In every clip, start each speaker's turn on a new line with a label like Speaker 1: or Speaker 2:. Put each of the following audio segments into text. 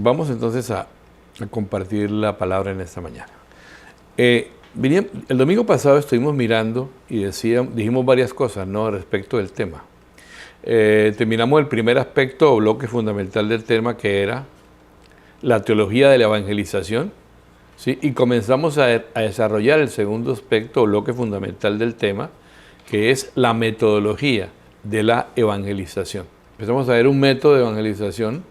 Speaker 1: Vamos entonces a compartir la palabra en esta mañana. El domingo pasado estuvimos mirando y dijimos varias cosas, ¿no?, respecto del tema. Terminamos el primer aspecto o bloque fundamental del tema, que era la teología de la evangelización, ¿sí? Y comenzamos a desarrollar el segundo aspecto o bloque fundamental del tema, que es la metodología de la evangelización. Empezamos a ver un método de evangelización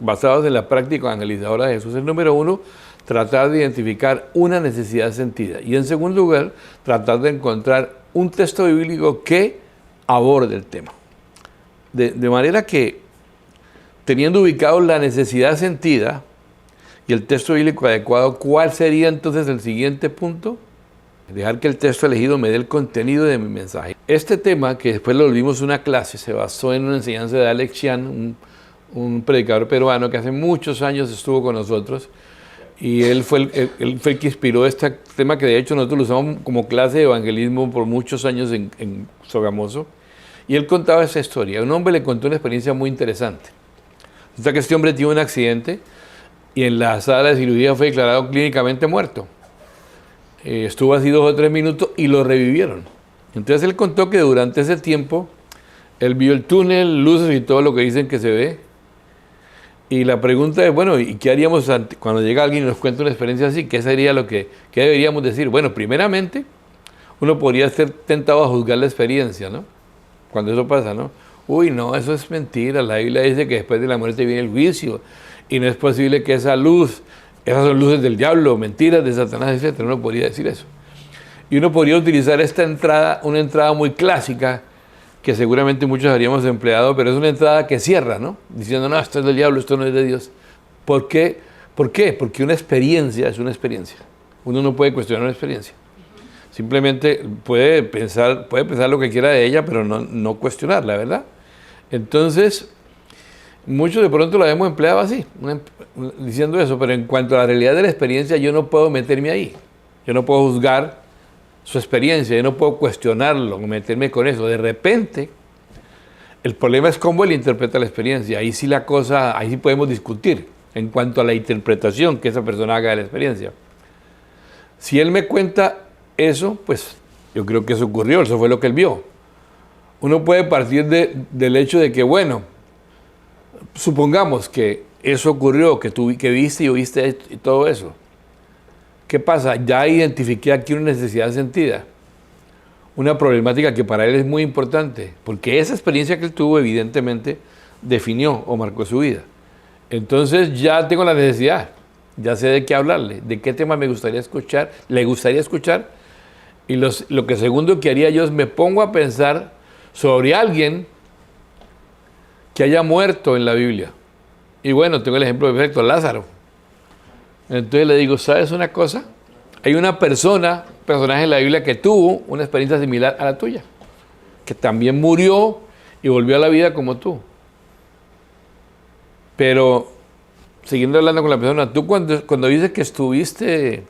Speaker 1: basados en la práctica evangelizadora de Jesús. El número uno, tratar de identificar una necesidad sentida. Y en segundo lugar, tratar de encontrar un texto bíblico que aborde el tema. De manera que, teniendo ubicado la necesidad sentida y el texto bíblico adecuado, ¿cuál sería entonces el siguiente punto? Dejar que el texto elegido me dé el contenido de mi mensaje. Este tema, que después lo volvimos una clase, se basó en una enseñanza de Alex Chian, un predicador peruano que hace muchos años estuvo con nosotros, y él fue el que inspiró este tema, que de hecho nosotros lo usamos como clase de evangelismo por muchos años en Sogamoso, y él contaba esa historia. Un hombre le contó una experiencia muy interesante. Resulta que este hombre tuvo un accidente y en la sala de cirugía fue declarado clínicamente muerto. Estuvo así 2 o 3 minutos y lo revivieron. Entonces él contó que durante ese tiempo él vio el túnel, luces y todo lo que dicen que se ve. Y la pregunta es, bueno, ¿y qué haríamos cuando llega alguien y nos cuenta una experiencia así? ¿Qué sería qué deberíamos decir? Bueno, primeramente, uno podría ser tentado a juzgar la experiencia, ¿no? Cuando eso pasa, ¿no? Uy, no, eso es mentira. La Biblia dice que después de la muerte viene el juicio y no es posible que esa luz, esas son luces del diablo, mentiras de Satanás, etc. Uno podría decir eso. Y uno podría utilizar esta entrada, una entrada muy clásica, que seguramente muchos habríamos empleado, pero es una entrada que cierra, ¿no? Diciendo, no, esto es del diablo, esto no es de Dios. ¿Por qué? ¿Por qué? Porque una experiencia es una experiencia. Uno no puede cuestionar una experiencia. Simplemente puede pensar lo que quiera de ella, pero no cuestionarla, ¿verdad? Entonces, muchos de pronto la hemos empleado así, diciendo eso, pero en cuanto a la realidad de la experiencia, yo no puedo meterme ahí. Yo no puedo juzgar su experiencia, yo no puedo cuestionarlo, meterme con eso. De repente, el problema es cómo él interpreta la experiencia. Ahí sí ahí sí podemos discutir en cuanto a la interpretación que esa persona haga de la experiencia. Si él me cuenta eso, pues yo creo que eso ocurrió, eso fue lo que él vio. Uno puede partir del hecho de que, bueno, supongamos que eso ocurrió, que viste y oíste y todo eso. ¿Qué pasa? Ya identifiqué aquí una necesidad sentida, una problemática que para él es muy importante, porque esa experiencia que él tuvo evidentemente definió o marcó su vida. Entonces ya tengo la necesidad, ya sé de qué hablarle, de qué tema me gustaría escuchar, le gustaría escuchar, y lo que segundo que haría yo es me pongo a pensar sobre alguien que haya muerto en la Biblia. Y bueno, tengo el ejemplo perfecto, Lázaro. Entonces le digo, ¿sabes una cosa? Hay un personaje en la Biblia que tuvo una experiencia similar a la tuya, que también murió y volvió a la vida como tú. Pero, siguiendo hablando con la persona, tú cuando dices que estuviste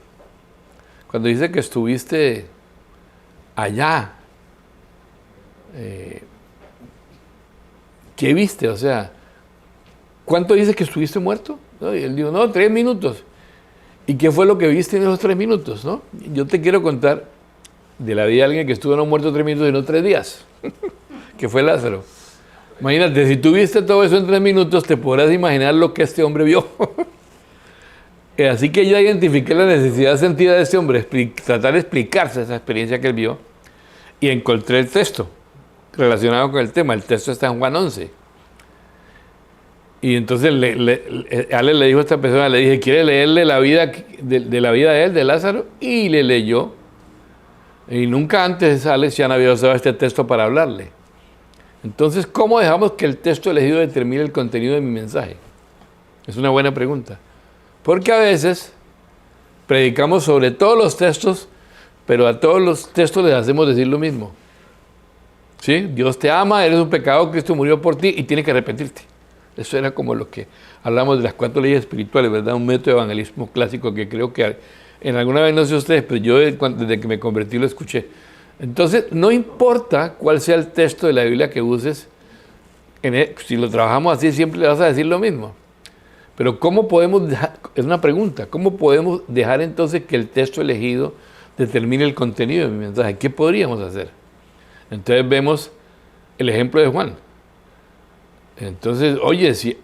Speaker 1: allá, ¿qué viste? O sea, ¿cuánto dices que estuviste muerto? ¿No? Y él dijo, no, 3 minutos. ¿Y qué fue lo que viste en esos 3 minutos? ¿No? Yo te quiero contar de la vida de alguien que estuvo no muerto 3 minutos, sino 3 días, que fue Lázaro. Imagínate, si tú viste todo eso en 3 minutos, te podrás imaginar lo que este hombre vio. Así que yo identifiqué la necesidad sentida de este hombre, tratar de explicarse esa experiencia que él vio, y encontré el texto relacionado con el tema. El texto está en Juan 11. Y entonces Ale le dijo a esta persona, le dije, ¿quiere leerle la vida de la vida de él, de Lázaro? Y le leyó. Y nunca antes Ale se había usado este texto para hablarle. Entonces, ¿cómo dejamos que el texto elegido determine el contenido de mi mensaje? Es una buena pregunta. Porque a veces predicamos sobre todos los textos, pero a todos los textos les hacemos decir lo mismo. ¿Sí? Dios te ama, eres un pecador, Cristo murió por ti y tienes que arrepentirte. Eso era como lo que hablamos de las 4 leyes espirituales, ¿verdad? Un método de evangelismo clásico que creo que en alguna vez, no sé ustedes, pero yo desde que me convertí lo escuché. Entonces, no importa cuál sea el texto de la Biblia que uses, si lo trabajamos así, siempre le vas a decir lo mismo. Pero ¿cómo podemos dejar, es una pregunta, ¿cómo podemos dejar entonces que el texto elegido determine el contenido de mi mensaje? ¿Qué podríamos hacer? Entonces vemos el ejemplo de Juan. Entonces, oye, si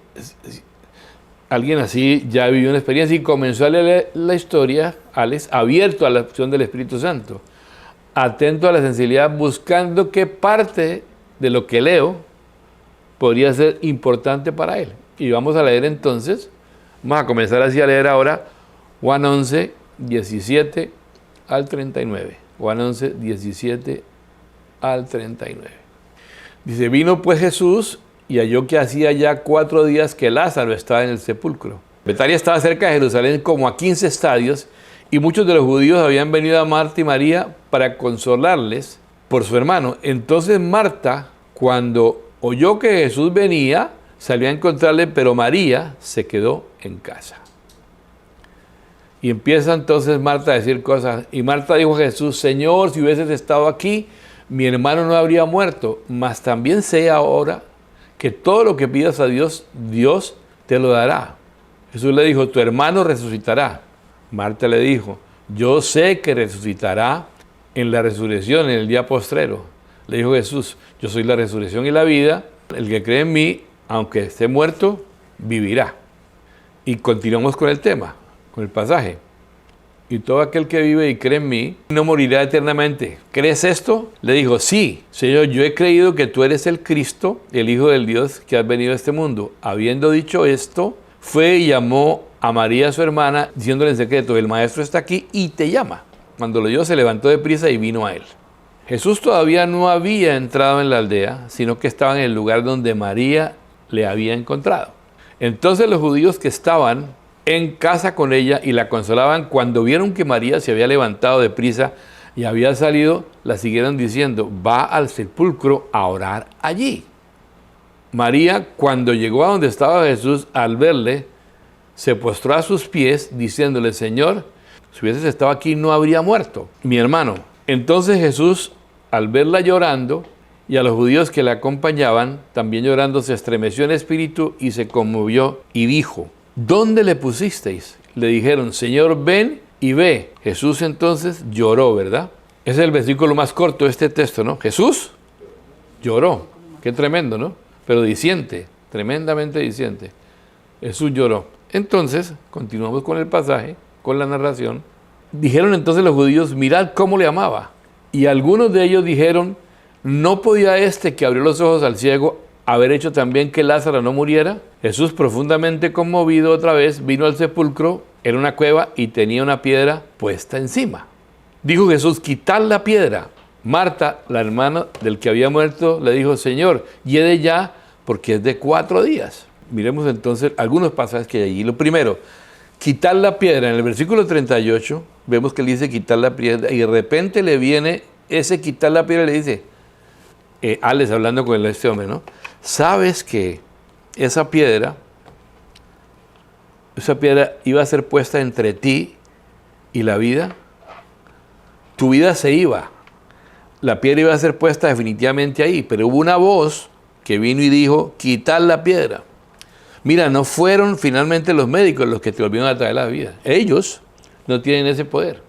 Speaker 1: alguien así ya vivió una experiencia y comenzó a leer la historia, Alex, abierto a la acción del Espíritu Santo, atento a la sensibilidad, buscando qué parte de lo que leo podría ser importante para él. Y vamos a leer entonces, vamos a comenzar así a leer ahora Juan 11, 17 al 39. Juan 11, 17 al 39. Dice, vino pues Jesús y halló que hacía ya 4 días que Lázaro estaba en el sepulcro. Betania estaba cerca de Jerusalén como a 15 estadios y muchos de los judíos habían venido a Marta y María para consolarles por su hermano. Entonces Marta, cuando oyó que Jesús venía, salió a encontrarle, pero María se quedó en casa. Y empieza entonces Marta a decir cosas. Y Marta dijo a Jesús, Señor, si hubieses estado aquí, mi hermano no habría muerto. Mas también sé ahora que todo lo que pidas a Dios, Dios te lo dará. Jesús le dijo, tu hermano resucitará. Marta le dijo, yo sé que resucitará en la resurrección, en el día postrero. Le dijo Jesús, yo soy la resurrección y la vida. El que cree en mí, aunque esté muerto, vivirá. Y continuamos con el tema, con el pasaje. Y todo aquel que vive y cree en mí, no morirá eternamente. ¿Crees esto? Le dijo, sí, Señor, yo he creído que tú eres el Cristo, el Hijo del Dios que has venido a este mundo. Habiendo dicho esto, fue y llamó a María, su hermana, diciéndole en secreto, el maestro está aquí y te llama. Cuando lo oyó, se levantó deprisa y vino a él. Jesús todavía no había entrado en la aldea, sino que estaba en el lugar donde María le había encontrado. Entonces los judíos que estaban en casa con ella y la consolaban, cuando vieron que María se había levantado deprisa y había salido, la siguieron diciendo, va al sepulcro a orar allí. María, cuando llegó a donde estaba Jesús, al verle, se postró a sus pies, diciéndole, Señor, si hubieses estado aquí no habría muerto mi hermano. Entonces Jesús, al verla llorando, y a los judíos que la acompañaban, también llorando, se estremeció en espíritu y se conmovió y dijo, ¿dónde le pusisteis? Le dijeron, Señor, ven y ve. Jesús entonces lloró, ¿verdad? Ese es el versículo más corto de este texto, ¿no? Jesús lloró. Qué tremendo, ¿no? Pero diciente, tremendamente diciente. Jesús lloró. Entonces, continuamos con el pasaje, con la narración. Dijeron entonces los judíos, mirad cómo le amaba. Y algunos de ellos dijeron, ¿no podía este que abrió los ojos al ciego haber hecho también que Lázaro no muriera? Jesús, profundamente conmovido otra vez, vino al sepulcro, era una cueva y tenía una piedra puesta encima. Dijo Jesús, quitad la piedra. Marta, la hermana del que había muerto, le dijo, Señor, hiede ya, porque es de 4 días. Miremos entonces algunos pasajes que hay allí. Lo primero, quitar la piedra. En el versículo 38, vemos que él dice quitar la piedra, y de repente le viene ese quitar la piedra y le dice, Alex hablando con este hombre, ¿no? ¿Sabes que esa piedra iba a ser puesta entre ti y la vida? Tu vida se iba. La piedra iba a ser puesta definitivamente ahí, pero hubo una voz que vino y dijo, quitar la piedra. Mira, no fueron finalmente los médicos los que te volvieron a traer la vida. Ellos no tienen ese poder.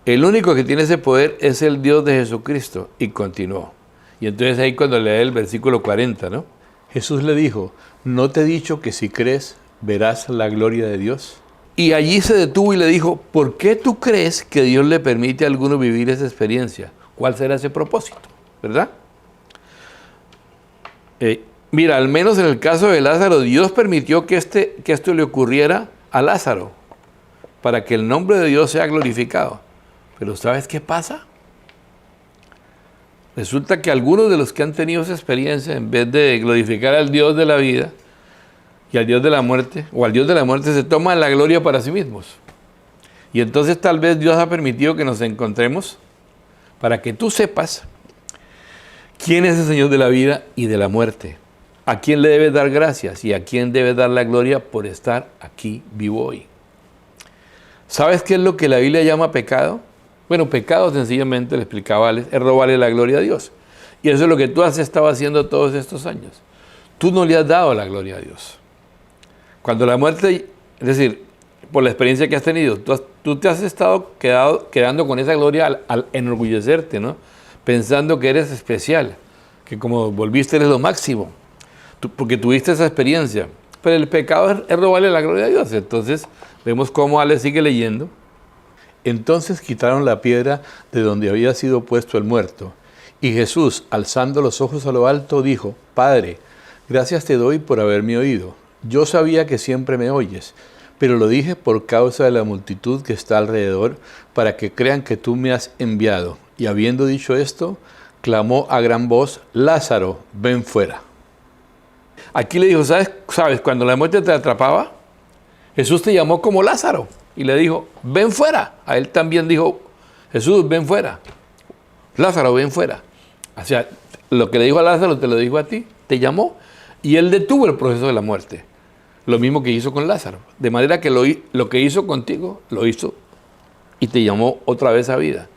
Speaker 1: El único que tiene ese poder es el Dios de Jesucristo. Y continuó. Y entonces ahí cuando lee el versículo 40, ¿no? Jesús le dijo, ¿no te he dicho que si crees verás la gloria de Dios? Y allí se detuvo y le dijo, ¿por qué tú crees que Dios le permite a alguno vivir esa experiencia? ¿Cuál será ese propósito? ¿Verdad? Mira, al menos en el caso de Lázaro, Dios permitió que esto le ocurriera a Lázaro, para que el nombre de Dios sea glorificado. Pero ¿sabes qué pasa? Resulta que algunos de los que han tenido esa experiencia, en vez de glorificar al Dios de la vida y al Dios de la muerte, o al Dios de la muerte, se toman la gloria para sí mismos. Y entonces tal vez Dios ha permitido que nos encontremos para que tú sepas quién es el Señor de la vida y de la muerte, a quién le debes dar gracias y a quién debes dar la gloria por estar aquí vivo hoy. ¿Sabes qué es lo que la Biblia llama pecado? Bueno, pecado sencillamente, le explicaba Alex, es robarle la gloria a Dios. Y eso es lo que tú has estado haciendo todos estos años. Tú no le has dado la gloria a Dios. Cuando la muerte, es decir, por la experiencia que has tenido, tú te has estado quedando con esa gloria al enorgullecerte, ¿no? Pensando que eres especial, que como volviste eres lo máximo, porque tuviste esa experiencia. Pero el pecado es robarle la gloria a Dios. Entonces vemos cómo Ale sigue leyendo. Entonces quitaron la piedra de donde había sido puesto el muerto. Y Jesús, alzando los ojos a lo alto, dijo: Padre, gracias te doy por haberme oído. Yo sabía que siempre me oyes, pero lo dije por causa de la multitud que está alrededor, para que crean que tú me has enviado. Y habiendo dicho esto, clamó a gran voz: Lázaro, ven fuera. Aquí le dijo, ¿sabes? Cuando la muerte te atrapaba, Jesús te llamó como Lázaro y le dijo, ven fuera. A él también dijo, Jesús, ven fuera. Lázaro, ven fuera. O sea, lo que le dijo a Lázaro te lo dijo a ti, te llamó y él detuvo el proceso de la muerte. Lo mismo que hizo con Lázaro. De manera que lo que hizo contigo, lo hizo y te llamó otra vez a vida.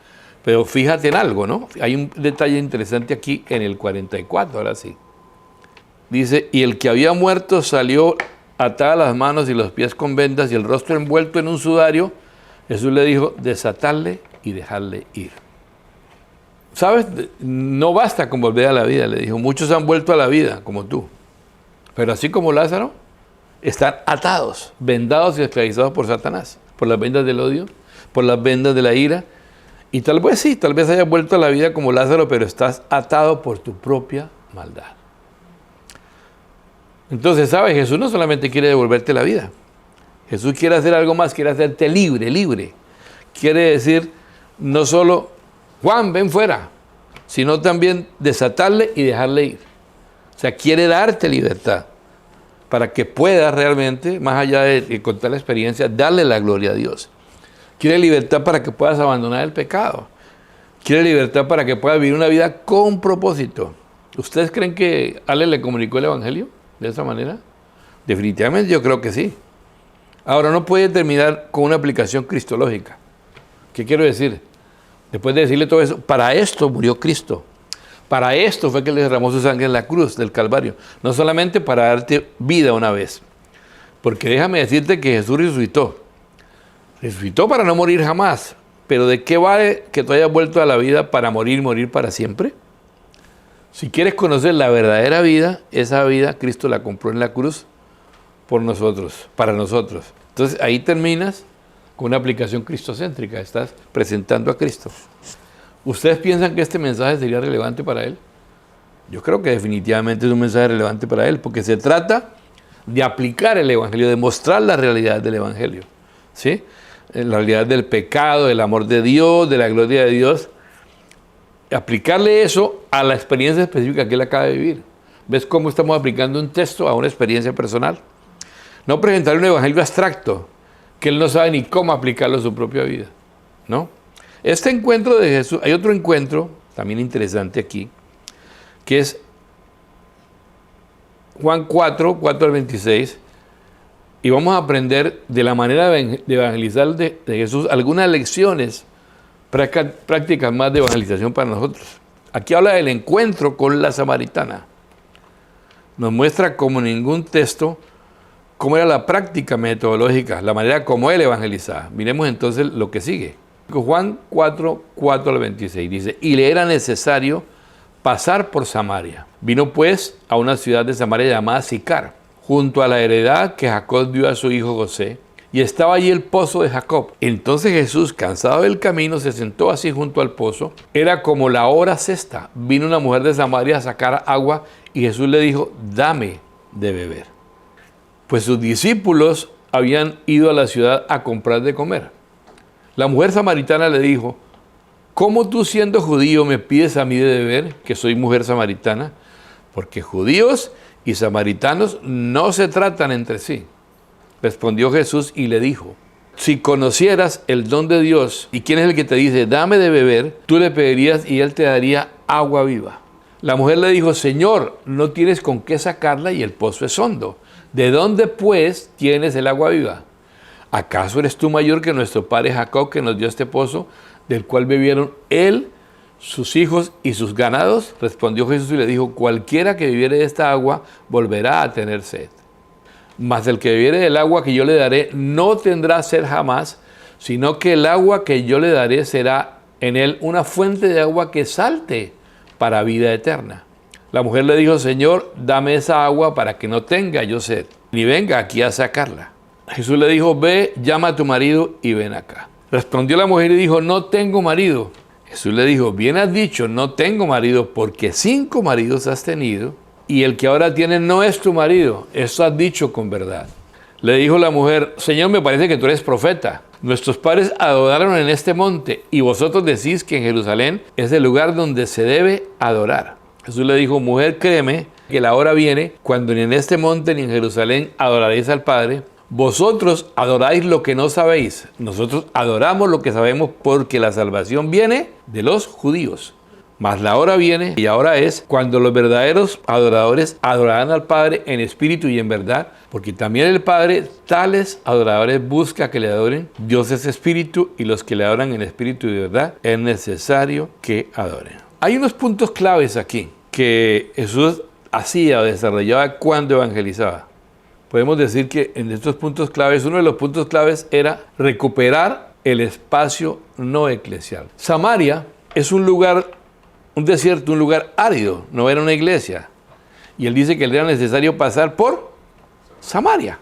Speaker 1: Pero fíjate en algo, ¿no? Hay un detalle interesante aquí en el 44, ahora sí. Dice, y el que había muerto salió atada las manos y los pies con vendas y el rostro envuelto en un sudario. Jesús le dijo, desatarle y dejarle ir. ¿Sabes? No basta con volver a la vida, le dijo. Muchos han vuelto a la vida, como tú. Pero así como Lázaro, están atados, vendados y esclavizados por Satanás, por las vendas del odio, por las vendas de la ira. Y tal vez sí, tal vez hayas vuelto a la vida como Lázaro, pero estás atado por tu propia maldad. Entonces, ¿sabes? Jesús no solamente quiere devolverte la vida. Jesús quiere hacer algo más, quiere hacerte libre, libre. Quiere decir, no solo, Juan, ven fuera, sino también desatarle y dejarle ir. O sea, quiere darte libertad para que puedas realmente, más allá de contar la experiencia, darle la gloria a Dios. Quiere libertad para que puedas abandonar el pecado. Quiere libertad para que puedas vivir una vida con propósito. ¿Ustedes creen que Ale le comunicó el Evangelio de esa manera? Definitivamente yo creo que sí. Ahora, no puede terminar con una aplicación cristológica. ¿Qué quiero decir? Después de decirle todo eso, para esto murió Cristo. Para esto fue que le derramó su sangre en la cruz del Calvario. No solamente para darte vida una vez. Porque déjame decirte que Jesús resucitó. Resucitó para no morir jamás. Pero ¿de qué vale que tú hayas vuelto a la vida para morir para siempre? Si quieres conocer la verdadera vida, esa vida Cristo la compró en la cruz por nosotros, para nosotros. Entonces ahí terminas con una aplicación cristocéntrica. Estás presentando a Cristo. ¿Ustedes piensan que este mensaje sería relevante para él? Yo creo que definitivamente es un mensaje relevante para él, porque se trata de aplicar el Evangelio, de mostrar la realidad del Evangelio, ¿sí? La realidad del pecado, del amor de Dios, de la gloria de Dios. Aplicarle eso a la experiencia específica que él acaba de vivir. ¿Ves cómo estamos aplicando un texto a una experiencia personal? No presentar un evangelio abstracto, que él no sabe ni cómo aplicarlo a su propia vida, ¿no? Este encuentro de Jesús, hay otro encuentro también interesante aquí, que es Juan 4, 4 al 26, y vamos a aprender de la manera de evangelizar de Jesús algunas lecciones prácticas más de evangelización para nosotros. Aquí habla del encuentro con la samaritana. Nos muestra como ningún texto cómo era la práctica metodológica, la manera como él evangelizaba. Miremos entonces lo que sigue. Juan 4, 4 al 26 dice, y le era necesario pasar por Samaria. Vino pues a una ciudad de Samaria llamada Sicar, junto a la heredad que Jacob dio a su hijo José, y estaba allí el pozo de Jacob. Entonces Jesús, cansado del camino, se sentó así junto al pozo. Era como la hora sexta. Vino una mujer de Samaria a sacar agua, y Jesús le dijo, dame de beber. Pues sus discípulos habían ido a la ciudad a comprar de comer. La mujer samaritana le dijo, ¿cómo tú siendo judío me pides a mí de beber, que soy mujer samaritana? Porque judíos y samaritanos no se tratan entre sí. Respondió Jesús y le dijo, si conocieras el don de Dios y quién es el que te dice, dame de beber, tú le pedirías y él te daría agua viva. La mujer le dijo, Señor, no tienes con qué sacarla y el pozo es hondo. ¿De dónde pues tienes el agua viva? ¿Acaso eres tú mayor que nuestro padre Jacob, que nos dio este pozo, del cual bebieron él, sus hijos y sus ganados? Respondió Jesús y le dijo, cualquiera que bebiere de esta agua volverá a tener sed. Mas el que bebiere del agua que yo le daré no tendrá sed jamás, sino que el agua que yo le daré será en él una fuente de agua que salte para vida eterna. La mujer le dijo, Señor, dame esa agua para que no tenga yo sed, ni venga aquí a sacarla. Jesús le dijo, ve, llama a tu marido y ven acá. Respondió la mujer y dijo, no tengo marido. Jesús le dijo, bien has dicho, no tengo marido, porque 5 maridos has tenido, y el que ahora tienes no es tu marido. Eso has dicho con verdad. Le dijo la mujer, Señor, me parece que tú eres profeta. Nuestros padres adoraron en este monte, y vosotros decís que en Jerusalén es el lugar donde se debe adorar. Jesús le dijo, mujer, créeme que la hora viene cuando ni en este monte ni en Jerusalén adoraréis al Padre. Vosotros adoráis lo que no sabéis. Nosotros adoramos lo que sabemos, porque la salvación viene de los judíos. Mas la hora viene, y ahora es, cuando los verdaderos adoradores adorarán al Padre en espíritu y en verdad, porque también el Padre tales adoradores busca que le adoren. Dios es espíritu, y los que le adoran en espíritu y de verdad es necesario que adoren. Hay unos puntos claves aquí que Jesús hacía o desarrollaba cuando evangelizaba. Podemos decir que en estos puntos claves, uno de los puntos claves era recuperar el espacio no eclesial. Samaria es un lugar, un desierto, un lugar árido, no era una iglesia. Y él dice que le era necesario pasar por Samaria.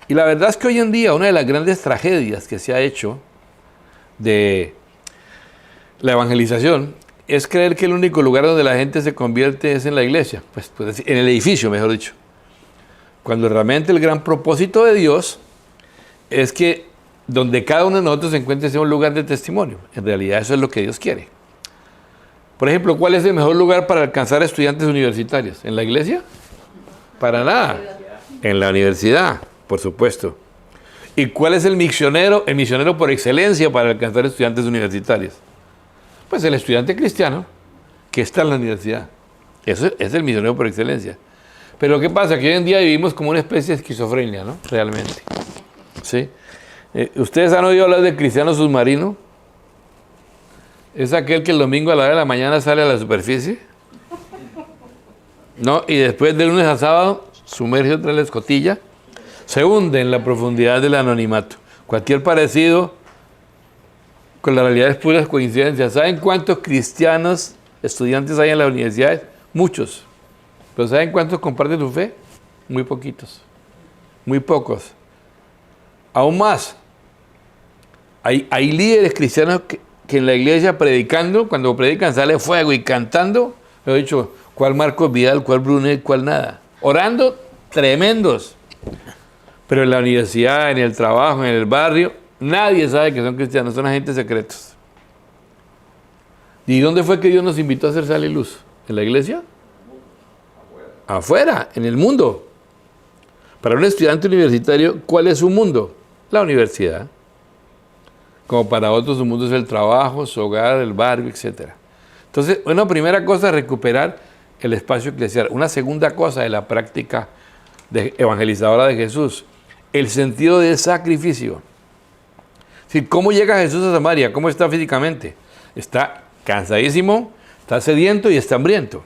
Speaker 1: Y la verdad es que hoy en día una de las grandes tragedias que se ha hecho de la evangelización es creer que el único lugar donde la gente se convierte es en la iglesia, pues en el edificio, mejor dicho. Cuando realmente el gran propósito de Dios es que donde cada uno de nosotros se encuentre sea un lugar de testimonio. En realidad eso es lo que Dios quiere. Por ejemplo, ¿cuál es el mejor lugar para alcanzar estudiantes universitarios? ¿En la iglesia? Para nada. En la universidad, por supuesto. ¿Y cuál es el misionero por excelencia para alcanzar estudiantes universitarios? Pues el estudiante cristiano que está en la universidad. Eso es el misionero por excelencia. Pero ¿qué pasa? Que hoy en día vivimos como una especie de esquizofrenia, ¿no? Realmente. ¿Sí? ¿Ustedes han oído hablar de cristiano submarino? Es aquel que el domingo a la hora de la mañana sale a la superficie, ¿no? Y después de lunes a sábado sumerge otra vez la escotilla, se hunde en la profundidad del anonimato. Cualquier parecido con la realidad es puras coincidencias. ¿Saben cuántos cristianos estudiantes hay en las universidades? Muchos. ¿Pero saben cuántos comparten su fe? Muy poquitos. Muy pocos. Aún más, hay líderes cristianos que en la iglesia predicando, cuando predican sale fuego y cantando, he dicho, ¿cuál Marcos Vidal, cuál Brunet, cuál nada? Orando, tremendos. Pero en la universidad, en el trabajo, en el barrio, nadie sabe que son cristianos, son agentes secretos. ¿Y dónde fue que Dios nos invitó a hacer sal y luz? ¿En la iglesia? Afuera, en el mundo. Para un estudiante universitario, ¿cuál es su mundo? La universidad. Como para otros, su mundo es el trabajo, su hogar, el barrio, etc. Entonces, una primera cosa es recuperar el espacio eclesial. Una segunda cosa de la práctica evangelizadora de Jesús, el sentido de sacrificio. Es decir, ¿cómo llega Jesús a Samaria? ¿Cómo está físicamente? Está cansadísimo, está sediento y está hambriento.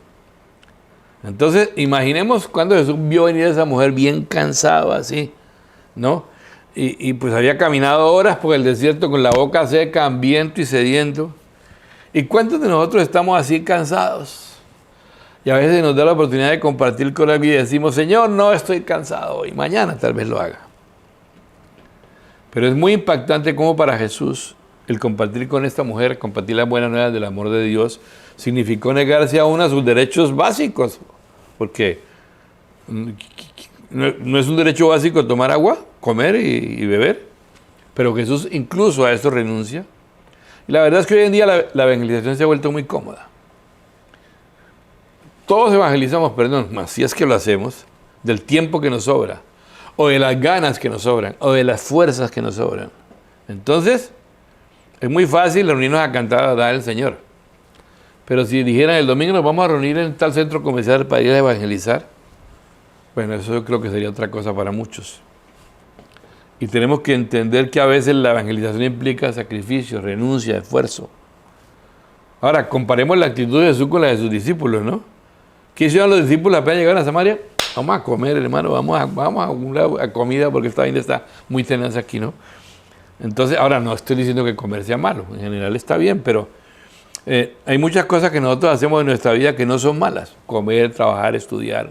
Speaker 1: Entonces, imaginemos cuando Jesús vio venir a esa mujer bien cansado así, ¿no? Y pues había caminado horas por el desierto con la boca seca, hambriento y sediento. ¿Y cuántos de nosotros estamos así cansados? Y a veces nos da la oportunidad de compartir con alguien y decimos, Señor, no estoy cansado hoy, mañana tal vez lo haga. Pero es muy impactante cómo para Jesús el compartir con esta mujer, compartir las buenas nuevas del amor de Dios, significó negarse aún a sus derechos básicos. Porque no es un derecho básico tomar agua, comer y beber. Pero Jesús incluso a eso renuncia. Y la verdad es que hoy en día la evangelización se ha vuelto muy cómoda. Todos evangelizamos, más si es que lo hacemos, del tiempo que nos sobra, o de las ganas que nos sobran, o de las fuerzas que nos sobran. Entonces, es muy fácil reunirnos a cantar a dar al Señor. Pero si dijeran el domingo nos vamos a reunir en tal centro comercial para ir a evangelizar, bueno, eso yo creo que sería otra cosa para muchos. Y tenemos que entender que a veces la evangelización implica sacrificio, renuncia, esfuerzo. Ahora, comparemos la actitud de Jesús con la de sus discípulos, ¿no? ¿Qué hicieron los discípulos apenas llegaron a Samaria? Vamos a comer, hermano, vamos a algún lado a comida porque esta vaina está muy tenaz aquí, ¿no? Entonces, ahora no estoy diciendo que comer sea malo, en general está bien, pero hay muchas cosas que nosotros hacemos en nuestra vida que no son malas. Comer, trabajar, estudiar,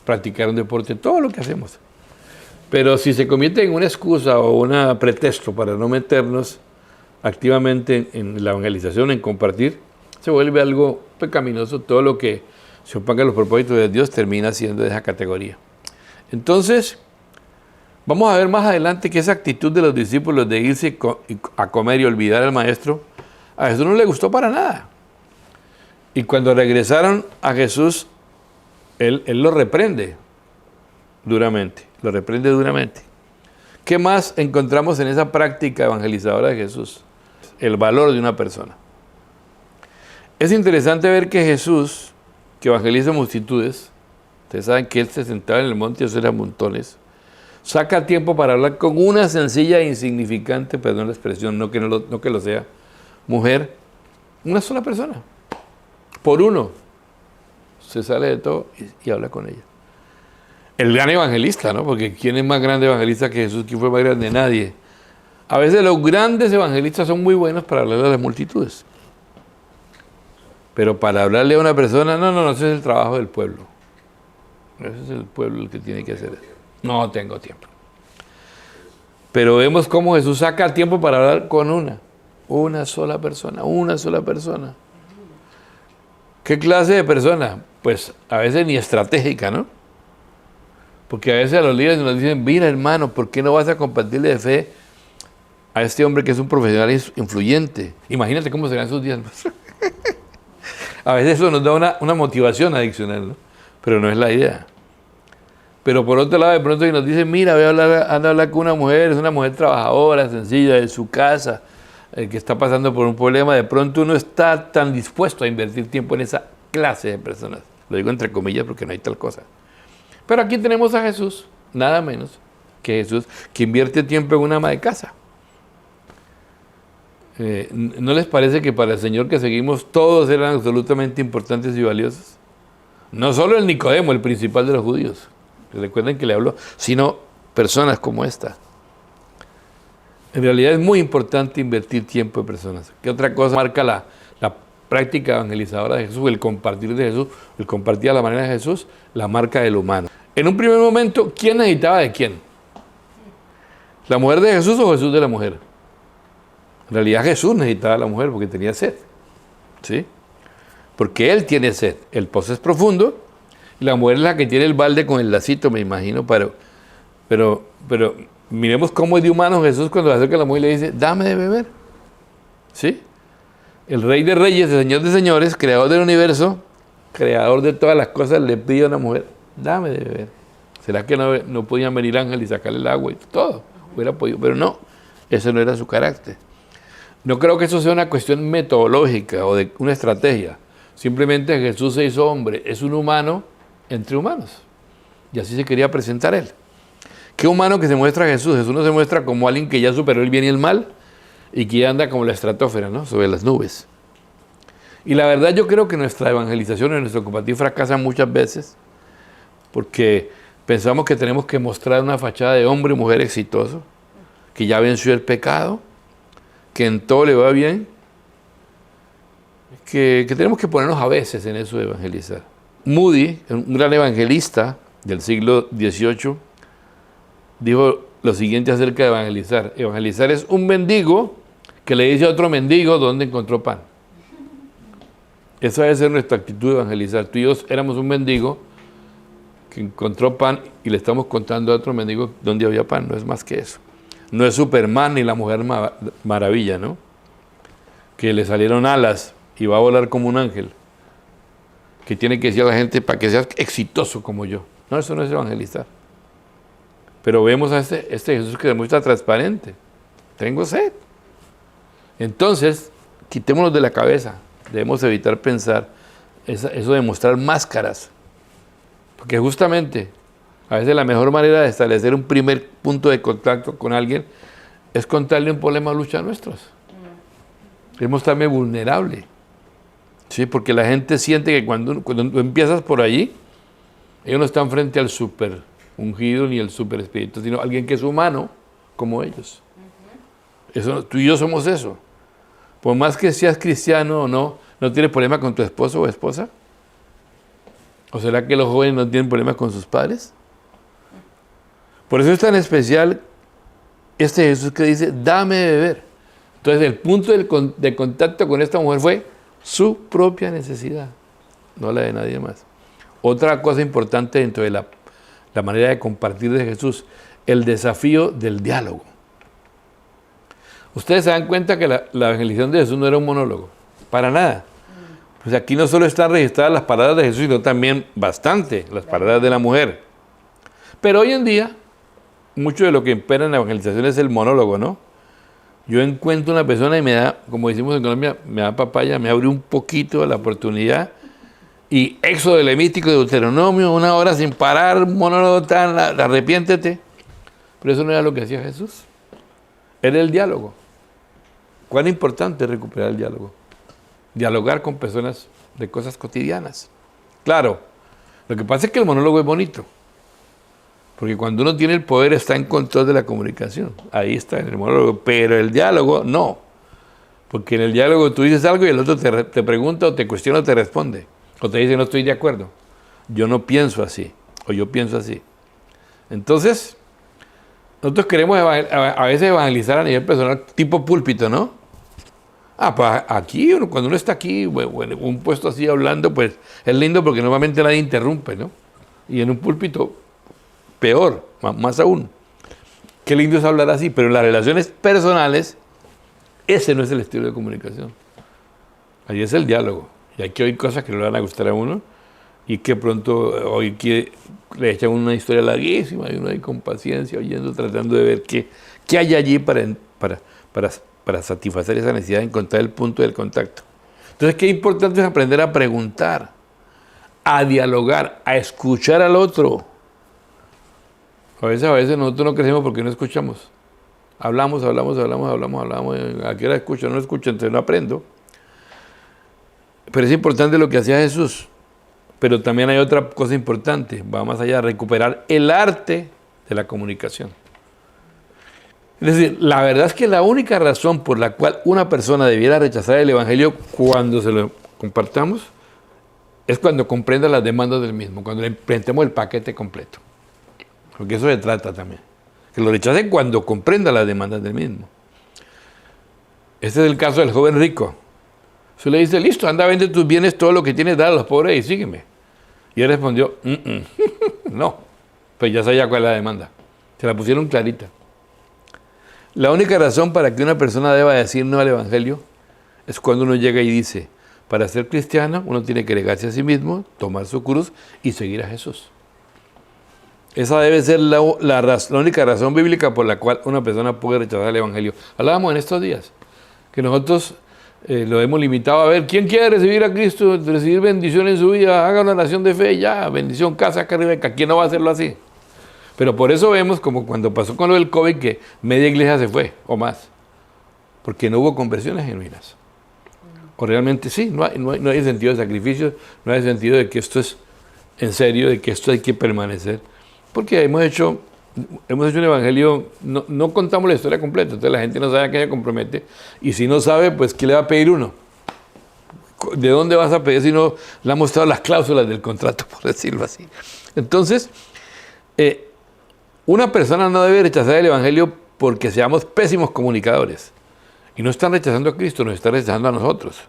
Speaker 1: practicar un deporte, todo lo que hacemos. Pero si se convierte en una excusa o un pretexto para no meternos activamente en la evangelización, en compartir, se vuelve algo pecaminoso. Todo lo que se oponga a los propósitos de Dios termina siendo de esa categoría. Entonces, vamos a ver más adelante que esa actitud de los discípulos de irse a comer y olvidar al maestro, a Jesús no le gustó para nada. Y cuando regresaron a Jesús, él lo reprende duramente, lo reprende duramente. ¿Qué más encontramos en esa práctica evangelizadora de Jesús? El valor de una persona. Es interesante ver que Jesús, que evangeliza multitudes, ustedes saben que él se sentaba en el monte y hacía montones, saca tiempo para hablar con una sencilla e insignificante, perdón la expresión, no que lo sea, mujer, una sola persona, por uno, se sale de todo y habla con ella. El gran evangelista, ¿no? Porque ¿quién es más grande evangelista que Jesús? ¿Quién fue más grande? Nadie. A veces los grandes evangelistas son muy buenos para hablar a las multitudes. Pero para hablarle a una persona, no, ese es el trabajo del pueblo. Ese es el pueblo el que tiene que hacer eso. No tengo tiempo. Pero vemos cómo Jesús saca tiempo para hablar con una sola persona. ¿Qué clase de persona? Pues a veces ni estratégica, ¿no? Porque a veces a los líderes nos dicen, mira hermano, ¿por qué no vas a compartirle de fe a este hombre que es un profesional influyente? Imagínate cómo serán sus días. A veces eso nos da una motivación adicional, ¿no? Pero no es la idea. Pero por otro lado, de pronto nos dicen, mira, anda a hablar con una mujer, es una mujer trabajadora, sencilla, de su casa, que está pasando por un problema. De pronto uno está tan dispuesto a invertir tiempo en esa clase de personas. Lo digo entre comillas porque no hay tal cosa. Pero aquí tenemos a Jesús, nada menos que Jesús, que invierte tiempo en una ama de casa. ¿No les parece que para el Señor que seguimos todos eran absolutamente importantes y valiosos? No solo el Nicodemo, el principal de los judíos, recuerden que le habló, sino personas como esta. En realidad es muy importante invertir tiempo en personas. ¿Qué otra cosa marca la práctica evangelizadora de Jesús, el compartir de Jesús, el compartir a la manera de Jesús? La marca del humano. En un primer momento, ¿quién necesitaba de quién? ¿La mujer de Jesús o Jesús de la mujer? En realidad Jesús necesitaba a la mujer porque tenía sed, ¿sí? Porque él tiene sed, el pozo es profundo, y la mujer es la que tiene el balde con el lacito, me imagino, pero miremos cómo es de humano Jesús cuando se acerca a la mujer y le dice, dame de beber, ¿sí? El Rey de Reyes, el Señor de Señores, creador del universo, creador de todas las cosas, le pide a una mujer, dame de beber. ¿Será que no podían venir ángeles y sacarle el agua y todo? Hubiera podido, pero no, ese no era su carácter. No creo que eso sea una cuestión metodológica o de una estrategia. Simplemente Jesús se hizo hombre, es un humano entre humanos. Y así se quería presentar él. ¿Qué humano que se muestra Jesús? Jesús no se muestra como alguien que ya superó el bien y el mal y que ya anda como la estratosfera, ¿no? Sobre las nubes. Y la verdad yo creo que nuestra evangelización y nuestro compartir fracasan muchas veces porque pensamos que tenemos que mostrar una fachada de hombre y mujer exitoso, que ya venció el pecado, que en todo le va bien, que tenemos que ponernos a veces en eso de evangelizar. Moody, un gran evangelista del siglo XVIII, dijo lo siguiente acerca de evangelizar. Evangelizar es un mendigo que le dice a otro mendigo dónde encontró pan. Esa debe ser nuestra actitud de evangelizar. Tú y yo éramos un mendigo que encontró pan y le estamos contando a otro mendigo dónde había pan. No es más que eso. No es Superman ni la Mujer Maravilla, ¿no? Que le salieron alas y va a volar como un ángel. Que tiene que decir a la gente para que seas exitoso como yo. No, eso no es evangelizar. Pero vemos a este Jesús que demuestra transparente. Tengo sed. Entonces, quitémonos de la cabeza. Debemos evitar pensar eso de mostrar máscaras. Porque justamente, a veces la mejor manera de establecer un primer punto de contacto con alguien es contarle un problema o lucha nuestros. Es mostrarme vulnerable. ¿Sí? Porque la gente siente que cuando empiezas por allí, Ellos no están frente al súper ungido ni el súper espíritu, sino alguien que es humano como ellos. Eso, tú y yo somos eso. Por más que seas cristiano o no, ¿no tienes problema con tu esposo o esposa? ¿O será que los jóvenes no tienen problemas con sus padres? Por eso es tan especial este Jesús que dice, dame de beber. Entonces el punto de contacto con esta mujer fue su propia necesidad, no la de nadie más. Otra cosa importante dentro de la manera de compartir de Jesús, el desafío del diálogo. Ustedes se dan cuenta que la evangelización de Jesús no era un monólogo, para nada. Pues aquí no solo están registradas las palabras de Jesús, sino también bastante las palabras de la mujer. Pero hoy en día, mucho de lo que impera en la evangelización es el monólogo, ¿no? Yo encuentro una persona y me da, como decimos en Colombia, me da papaya, me abre un poquito la oportunidad. Y Éxodo, Levítico, Deuteronomio, 1 hora sin parar, monólogo tan, arrepiéntete. Pero eso no era lo que hacía Jesús. Era el diálogo. ¿Cuán importante es recuperar el diálogo? Dialogar con personas de cosas cotidianas. Claro, lo que pasa es que el monólogo es bonito. Porque cuando uno tiene el poder está en control de la comunicación. Ahí está en el monólogo. Pero el diálogo no. Porque en el diálogo tú dices algo y el otro te pregunta o te cuestiona o te responde. O te dice no estoy de acuerdo. Yo no pienso así. O yo pienso así. Entonces, nosotros queremos a veces evangelizar a nivel personal tipo púlpito, ¿no? Pues aquí, cuando uno está aquí, bueno, un puesto así hablando, pues es lindo porque normalmente nadie interrumpe, ¿no? Y en un púlpito, peor, más aún. Qué lindo es hablar así, pero en las relaciones personales, ese no es el estilo de comunicación. Ahí es el diálogo. Y hay que oír cosas que no le van a gustar a uno y que pronto hoy que le echan una historia larguísima y uno ahí con paciencia oyendo, tratando de ver qué hay allí para satisfacer esa necesidad de encontrar el punto del contacto. Entonces, qué importante es aprender a preguntar, a dialogar, a escuchar al otro. A veces nosotros no crecemos porque no escuchamos. Hablamos. ¿A qué hora escucho? No escucho, entonces no aprendo. Pero es importante lo que hacía Jesús. Pero también hay otra cosa importante, va más allá, recuperar el arte de la comunicación. Es decir, la verdad es que la única razón por la cual una persona debiera rechazar el Evangelio cuando se lo compartamos es cuando comprenda las demandas del mismo, cuando le presentemos el paquete completo. Porque eso se trata también. Que lo rechacen cuando comprenda las demandas del mismo. Este es el caso del joven rico. Se le dice, listo, anda, vende tus bienes, todo lo que tienes, dale a los pobres y sígueme. Y él respondió, no, pues ya sabía cuál es la demanda. Se la pusieron clarita. La única razón para que una persona deba decir no al Evangelio es cuando uno llega y dice, para ser cristiano uno tiene que negarse a sí mismo, tomar su cruz y seguir a Jesús. Esa debe ser la única razón bíblica por la cual una persona puede rechazar el Evangelio. Hablábamos en estos días que nosotros lo hemos limitado a ver, ¿quién quiere recibir a Cristo, recibir bendición en su vida? Haga una oración de fe, ya, bendición, casa, acá arriba, ¿quién no va a hacerlo así? Pero por eso vemos, como cuando pasó con lo del COVID, que media iglesia se fue, o más, porque no hubo conversiones genuinas. O realmente sí, no hay sentido de sacrificios, no hay sentido de que esto es en serio, de que esto hay que permanecer. Porque hemos hecho un evangelio, no contamos la historia completa, entonces la gente no sabe a qué se compromete, y si no sabe, pues ¿qué le va a pedir uno? ¿De dónde vas a pedir si no le han mostrado las cláusulas del contrato, por decirlo así? Entonces, una persona no debe rechazar el evangelio porque seamos pésimos comunicadores. Y no están rechazando a Cristo, nos están rechazando a nosotros.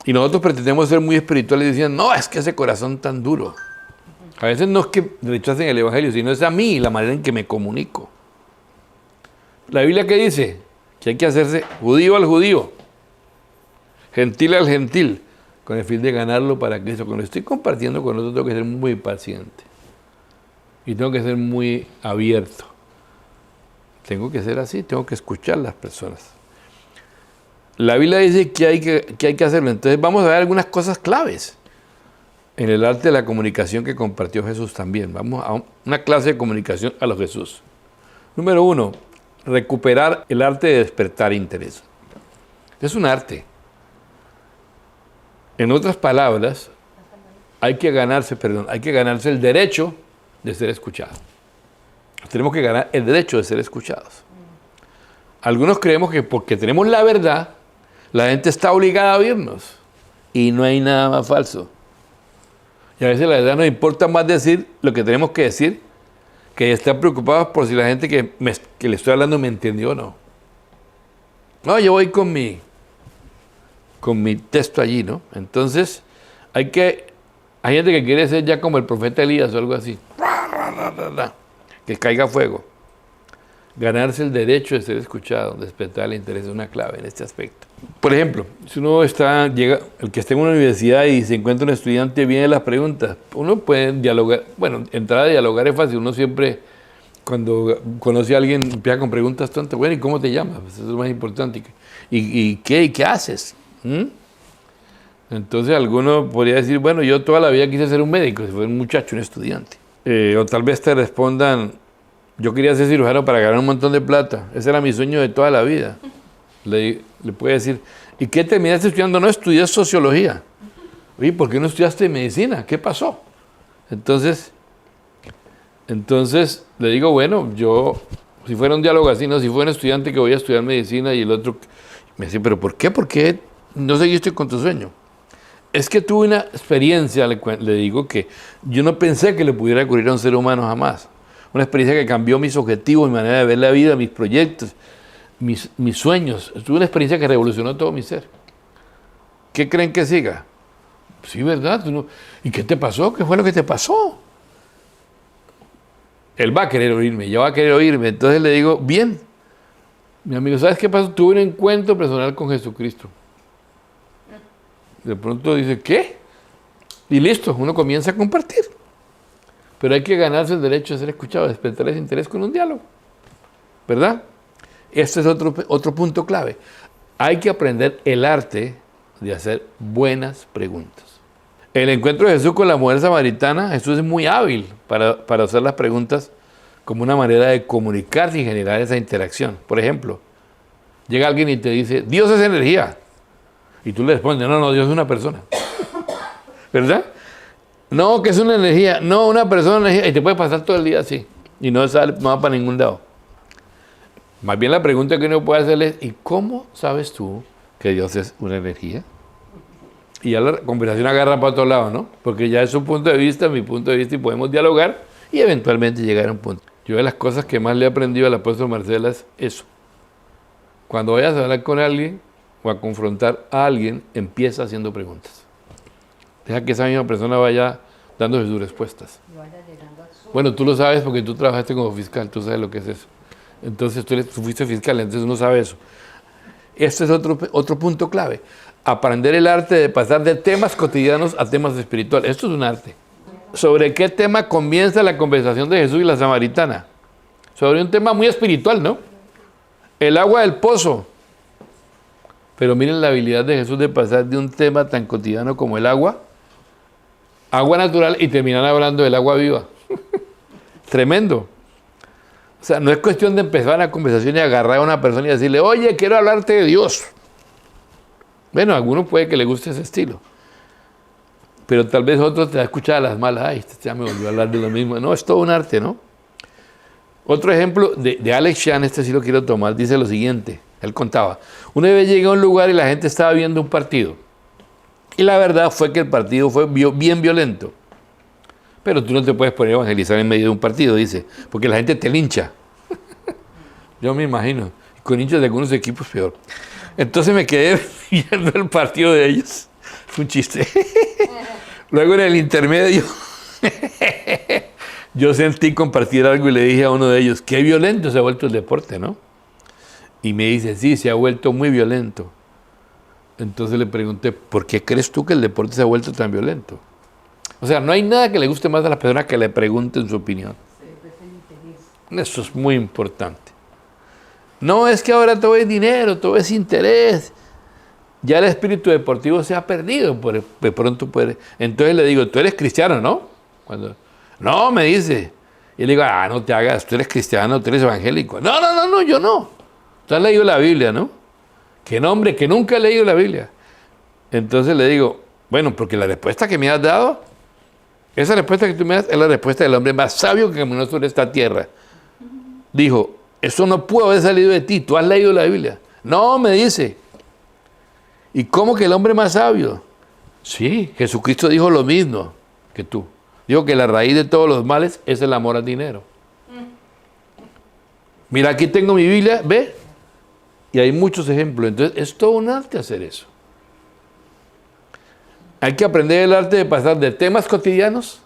Speaker 1: Y nosotros pretendemos ser muy espirituales y diciendo, no, es que ese corazón tan duro. A veces no es que rechacen el Evangelio, sino es a mí la manera en que me comunico. La Biblia, ¿qué dice? Que hay que hacerse judío al judío, gentil al gentil, con el fin de ganarlo para Cristo. Cuando estoy compartiendo con otros tengo que ser muy paciente. Y tengo que ser muy abierto. Tengo que ser así, tengo que escuchar a las personas. La Biblia dice que hay que hacerlo. Entonces vamos a ver algunas cosas claves en el arte de la comunicación que compartió Jesús también. Vamos a una clase de comunicación a los Jesús. Número 1, recuperar el arte de despertar interés. Es un arte. En otras palabras, hay que ganarse el derecho de ser escuchado. Tenemos que ganar el derecho de ser escuchados. Algunos creemos que porque tenemos la verdad, la gente está obligada a oírnos. Y no hay nada más falso. Y a veces la verdad nos importa más decir lo que tenemos que decir, que estar preocupados por si la gente que le estoy hablando me entendió o no. No, yo voy con mi texto allí, ¿no? Entonces, hay gente que quiere ser ya como el profeta Elías o algo así. Que caiga fuego. Ganarse el derecho de ser escuchado, despertar el interés es una clave en este aspecto. Por ejemplo, si uno el que esté en una universidad y se encuentra un estudiante, viene las preguntas, uno puede dialogar. Bueno, entrar a dialogar es fácil, uno siempre, cuando conoce a alguien, empieza con preguntas tontas. Bueno, ¿y cómo te llamas? Pues eso es lo más importante. ¿Y qué haces? Entonces alguno podría decir, bueno, yo toda la vida quise ser un médico, si fuera un muchacho, un estudiante. O tal vez te respondan, yo quería ser cirujano para ganar un montón de plata. Ese era mi sueño de toda la vida. Le puede decir, ¿y qué terminaste estudiando? No, estudié sociología. Oye, ¿por qué no estudiaste medicina? ¿Qué pasó? Entonces le digo, bueno, yo, si fuera un diálogo así, no, si fuera un estudiante que voy a estudiar medicina y el otro me dice, ¿pero por qué? ¿Por qué no seguiste con tu sueño? Es que tuve una experiencia, le digo, que yo no pensé que le pudiera ocurrir a un ser humano jamás. Una experiencia que cambió mis objetivos, mi manera de ver la vida, mis proyectos, mis sueños. Tuve una experiencia que revolucionó todo mi ser. ¿Qué creen que siga? Sí, ¿verdad? ¿Y qué te pasó? ¿Qué fue lo que te pasó? Él va a querer oírme, ella va a querer oírme. Entonces le digo, bien, mi amigo, ¿sabes qué pasó? Tuve un encuentro personal con Jesucristo. De pronto dice, ¿qué? Y listo, uno comienza a compartir. Pero hay que ganarse el derecho de ser escuchado, despertar ese interés con un diálogo. ¿Verdad? Este es otro punto clave. Hay que aprender el arte de hacer buenas preguntas. En el encuentro de Jesús con la mujer samaritana, Jesús es muy hábil para hacer las preguntas como una manera de comunicarse y generar esa interacción. Por ejemplo, llega alguien y te dice, Dios es energía. Y tú le respondes, no, Dios es una persona. ¿Verdad? No, que es una energía. No, una persona energía. Y te puede pasar todo el día así. Y no va para ningún lado. Más bien la pregunta que uno puede hacerle es, ¿y cómo sabes tú que Dios es una energía? Y ya la conversación agarra para otro lado, ¿no? Porque ya es su punto de vista, mi punto de vista, y podemos dialogar y eventualmente llegar a un punto. Yo de las cosas que más le he aprendido al apóstol Marcela es eso. Cuando vayas a hablar con alguien o a confrontar a alguien, empieza haciendo preguntas. Deja que esa misma persona vaya dándose sus respuestas. Bueno, tú lo sabes porque tú trabajaste como fiscal, tú sabes lo que es eso. Entonces tú fuiste fiscal, entonces uno sabe eso. Este es otro punto clave. Aprender el arte de pasar de temas cotidianos a temas espirituales. Esto es un arte. ¿Sobre qué tema comienza la conversación de Jesús y la samaritana? Sobre un tema muy espiritual, ¿no? El agua del pozo. Pero miren la habilidad de Jesús de pasar de un tema tan cotidiano como el agua natural, y terminar hablando del agua viva. Tremendo. O sea, no es cuestión de empezar una conversación y agarrar a una persona y decirle, oye, quiero hablarte de Dios. Bueno, a algunos puede que le guste ese estilo. Pero tal vez otro te va a escuchar a las malas. Ay, este ya me volvió a hablar de lo mismo. No, es todo un arte, ¿no? Otro ejemplo de Alex Chan, este sí lo quiero tomar, dice lo siguiente. Él contaba, una vez llegué a un lugar y la gente estaba viendo un partido. Y la verdad fue que el partido fue bien violento. Pero tú no te puedes poner a evangelizar en medio de un partido, dice, porque la gente te lincha. Yo me imagino. Con hinchas de algunos equipos peor. Entonces me quedé viendo el partido de ellos. Fue un chiste. Luego en el intermedio, yo sentí compartir algo y le dije a uno de ellos, qué violento se ha vuelto el deporte, ¿no? Y me dice, sí, se ha vuelto muy violento. Entonces le pregunté, ¿por qué crees tú que el deporte se ha vuelto tan violento? O sea, no hay nada que le guste más a la persona que le pregunten su opinión. Eso es muy importante. No es que ahora todo es dinero, todo es interés. Ya el espíritu deportivo se ha perdido. De pronto puede. Entonces le digo, tú eres cristiano, ¿no? No, me dice. Y le digo, no te hagas, tú eres cristiano, tú eres evangélico. No, yo no. Tú has leído la Biblia, ¿no? Que nombre, que nunca he leído la Biblia. Entonces le digo, bueno, porque la respuesta que me has dado Esa respuesta que tú me das es la respuesta del hombre más sabio que caminó sobre esta tierra. Dijo, eso no pudo haber salido de ti, tú has leído la Biblia. No, me dice. ¿Y cómo que el hombre más sabio? Sí, Jesucristo dijo lo mismo que tú. Dijo que la raíz de todos los males es el amor al dinero. Mira, aquí tengo mi Biblia, ve. Y hay muchos ejemplos. Entonces, es todo un arte hacer eso. Hay que aprender el arte de pasar de temas cotidianos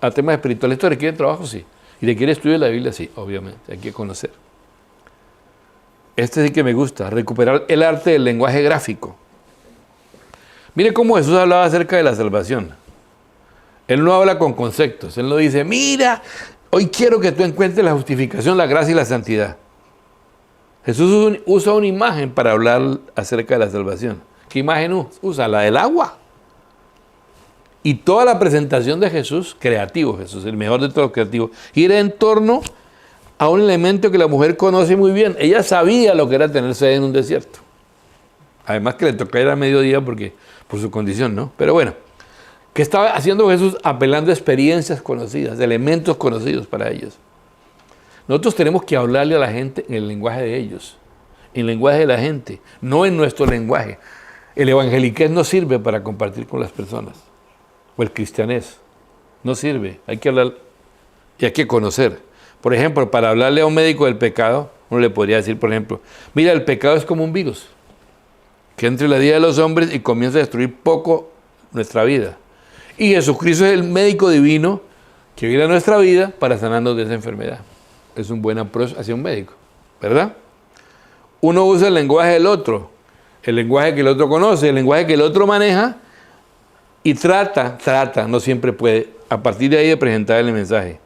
Speaker 1: a temas espirituales. Esto requiere trabajo, sí. Y requiere estudio de la Biblia, sí, obviamente. Hay que conocer. Este sí que me gusta, recuperar el arte del lenguaje gráfico. Mire cómo Jesús hablaba acerca de la salvación. Él no habla con conceptos. Él no dice, mira, hoy quiero que tú encuentres la justificación, la gracia y la santidad. Jesús usa una imagen para hablar acerca de la salvación. ¿Qué imagen usa? La del agua. Y toda la presentación de Jesús, creativo Jesús, el mejor de todos los creativos, gira en torno a un elemento que la mujer conoce muy bien. Ella sabía lo que era tener sed en un desierto. Además que le tocaba ir a mediodía porque, por su condición, ¿no? Pero bueno, ¿qué estaba haciendo Jesús? Apelando a experiencias conocidas, elementos conocidos para ellos. Nosotros tenemos que hablarle a la gente en el lenguaje de ellos, en el lenguaje de la gente, no en nuestro lenguaje. El evangeliquez no sirve para compartir con las personas, o el cristianés, no sirve. Hay que hablar y hay que conocer. Por ejemplo, para hablarle a un médico del pecado, uno le podría decir, por ejemplo, mira, el pecado es como un virus que entra en la vida de los hombres y comienza a destruir poco nuestra vida. Y Jesucristo es el médico divino que viene a nuestra vida para sanarnos de esa enfermedad. Es un buen approach hacia un médico, ¿verdad? Uno usa el lenguaje del otro, el lenguaje que el otro conoce, el lenguaje que el otro maneja y trata, no siempre puede, a partir de ahí de presentar el mensaje.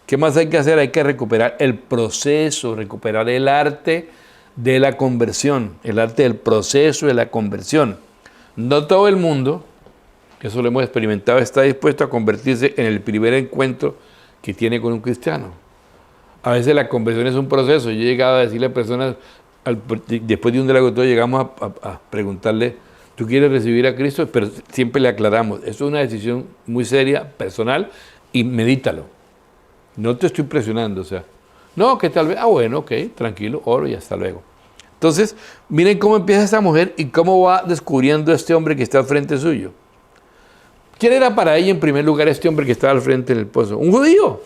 Speaker 1: ¿Qué más hay que hacer? Hay que recuperar el proceso, recuperar el arte de la conversión, el arte del proceso de la conversión. No todo el mundo, que eso lo hemos experimentado, está dispuesto a convertirse en el primer encuentro que tiene con un cristiano. A veces la conversión es un proceso. Yo he llegado a decirle a personas, después de un diálogo todo, llegamos a preguntarle, ¿tú quieres recibir a Cristo? Pero siempre le aclaramos, eso es una decisión muy seria, personal, y medítalo. No te estoy presionando, o sea, no, que tal vez, bueno, ok, tranquilo, oro y hasta luego. Entonces, miren cómo empieza esta mujer y cómo va descubriendo este hombre que está al frente suyo. ¿Quién era para ella en primer lugar este hombre que estaba al frente del pozo? Un judío.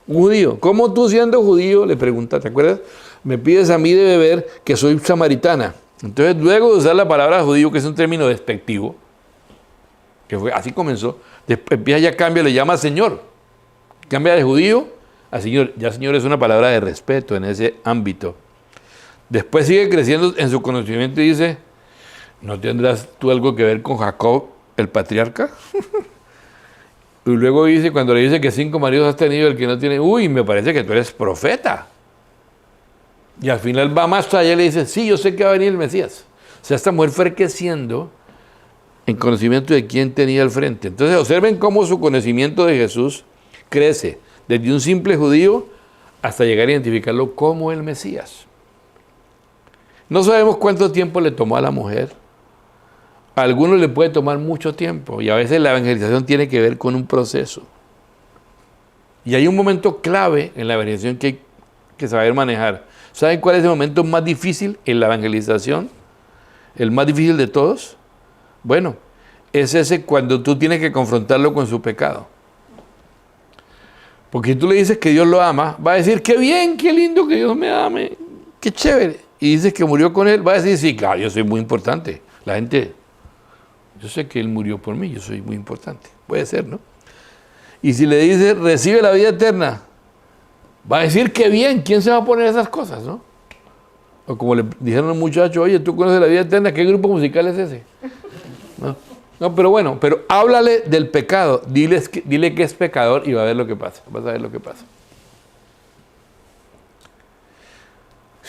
Speaker 1: Un judío. ¿Cómo tú siendo judío? Le pregunta, ¿te acuerdas? Me pides a mí de beber que soy samaritana. Entonces, luego de usar la palabra judío, que es un término despectivo, que fue, así comenzó, después empieza ya cambia, le llama Señor. Cambia de judío a Señor. Ya Señor es una palabra de respeto en ese ámbito. Después sigue creciendo en su conocimiento y dice, ¿no tendrás tú algo que ver con Jacob, el patriarca? Y luego dice, cuando le dice que 5 maridos has tenido, el que no tiene, me parece que tú eres profeta. Y al final va más allá y le dice, sí, yo sé que va a venir el Mesías. O sea, esta mujer fue creciendo en conocimiento de quién tenía al frente. Entonces observen cómo su conocimiento de Jesús crece, desde un simple judío hasta llegar a identificarlo como el Mesías. No sabemos cuánto tiempo le tomó a la mujer. A algunos le puede tomar mucho tiempo y a veces la evangelización tiene que ver con un proceso. Y hay un momento clave en la evangelización que hay que saber manejar. ¿Saben cuál es el momento más difícil en la evangelización? ¿El más difícil de todos? Bueno, es ese cuando tú tienes que confrontarlo con su pecado. Porque si tú le dices que Dios lo ama, va a decir, qué bien, qué lindo que Dios me ame, qué chévere. Y dices que murió con él, va a decir, sí, claro, yo soy muy importante. La gente, yo sé que él murió por mí, yo soy muy importante. Puede ser, ¿no? Y si le dices, recibe la vida eterna, va a decir, qué bien, ¿quién se va a poner esas cosas, no? O como le dijeron a un muchacho, oye, ¿tú conoces la vida eterna? ¿Qué grupo musical es ese? No, pero bueno, pero háblale del pecado, dile que es pecador y va a ver lo que pasa, vas a ver lo que pasa.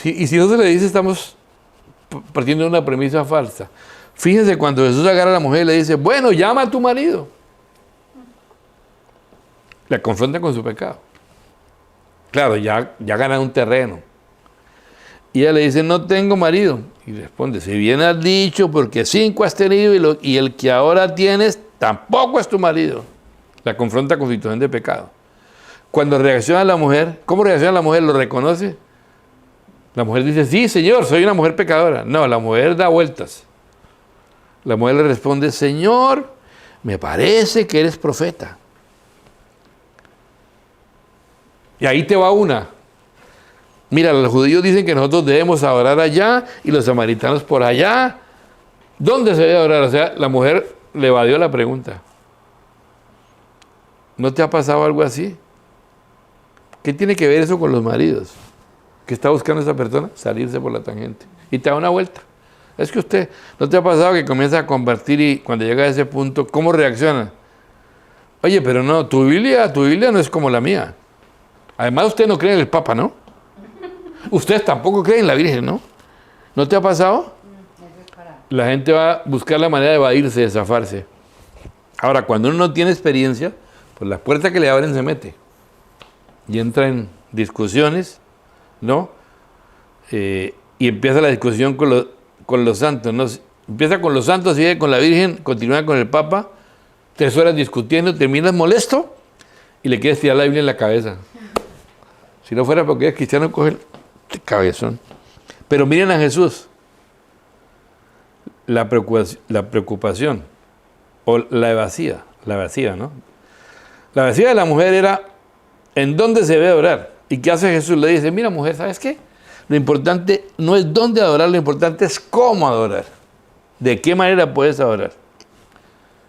Speaker 1: Y si no se le dice, estamos partiendo de una premisa falsa. Fíjense cuando Jesús agarra a la mujer y le dice, bueno, llama a tu marido. La confronta con su pecado. Claro, ya gana un terreno. Y ella le dice, no tengo marido. Y responde, si bien has dicho, porque 5 has tenido y el que ahora tienes tampoco es tu marido. La confronta con situación de pecado. Cuando reacciona la mujer, ¿cómo reacciona la mujer? ¿Lo reconoce? La mujer dice, sí, Señor, soy una mujer pecadora. No, la mujer da vueltas. La mujer le responde, Señor, me parece que eres profeta. Y ahí te va una. Mira, los judíos dicen que nosotros debemos adorar allá y los samaritanos por allá. ¿Dónde se debe adorar? O sea, la mujer le evadió la pregunta. ¿No te ha pasado algo así? ¿Qué tiene que ver eso con los maridos? ¿Qué está buscando esa persona? Salirse por la tangente. Y te da una vuelta. Es que usted, ¿no te ha pasado que comienza a compartir y cuando llega a ese punto, ¿cómo reacciona? Oye, pero no, tu Biblia no es como la mía. Además, usted no cree en el Papa, ¿no? Ustedes tampoco creen en la Virgen, ¿no? ¿No te ha pasado? La gente va a buscar la manera de evadirse, de zafarse. Ahora, cuando uno no tiene experiencia, pues la puerta que le abren se mete. Y entra en discusiones, ¿no? Y empieza la discusión con los santos, ¿no? Empieza con los santos, sigue con la Virgen, continúa con el Papa, 3 horas discutiendo, terminas molesto y le quieres tirar la Biblia en la cabeza. Si no fuera porque es cristiano, coge el cabezón. Pero miren a Jesús. La preocupación o la evasiva, ¿no? La evasiva de la mujer era, ¿en dónde se debe adorar? ¿Y qué hace Jesús? Le dice, mira mujer, ¿sabes qué? Lo importante no es dónde adorar, lo importante es cómo adorar. ¿De qué manera puedes adorar?